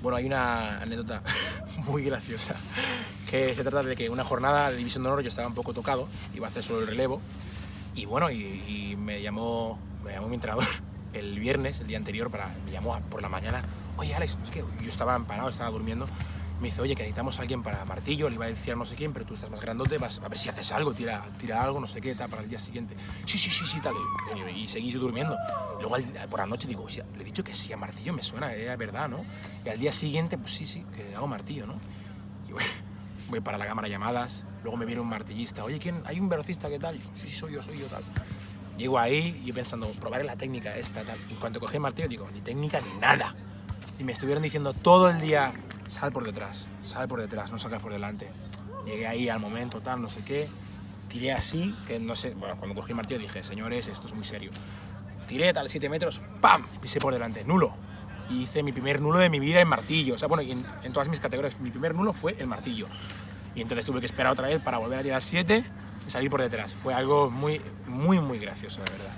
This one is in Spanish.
Bueno, hay una anécdota muy graciosa, que se trata de que una jornada de División de Honor yo estaba un poco tocado, iba a hacer solo el relevo, y bueno, y me llamó mi entrenador el viernes, el día anterior, me llamó por la mañana. Oye, Alex, es que yo estaba empanado, estaba durmiendo. Me dice, oye, que necesitamos a alguien para martillo, le iba a decir a no sé quién, pero tú estás más grandote, vas a ver si haces algo, tira algo, no sé qué, tal, para el día siguiente. Sí, tal. Y seguí yo durmiendo. Luego por la noche digo, o sea, le he dicho que sí a martillo, me suena, es verdad, ¿no? Y al día siguiente, pues sí, que hago martillo, ¿no? Y voy para la cámara de llamadas, luego me viene un martillista, oye, ¿quién? ¿Hay un velocista? ¿Qué tal? Yo, sí, soy yo, tal. Llego ahí y yo pensando, probaré la técnica esta, tal. Y en cuanto cogí el martillo, digo, ni técnica ni nada. Y me estuvieron diciendo todo el día, sal por detrás, no salgas por delante. Llegué ahí al momento, tal, no sé qué. Tiré así, que no sé, bueno, cuando cogí el martillo dije, señores, esto es muy serio. Tiré tal 7 metros, ¡pam! Pisé por delante, nulo. Y hice mi primer nulo de mi vida en martillo. O sea, bueno, en todas mis categorías, mi primer nulo fue el martillo. Y entonces tuve que esperar otra vez para volver a tirar 7 y salir por detrás. Fue algo muy gracioso, la verdad.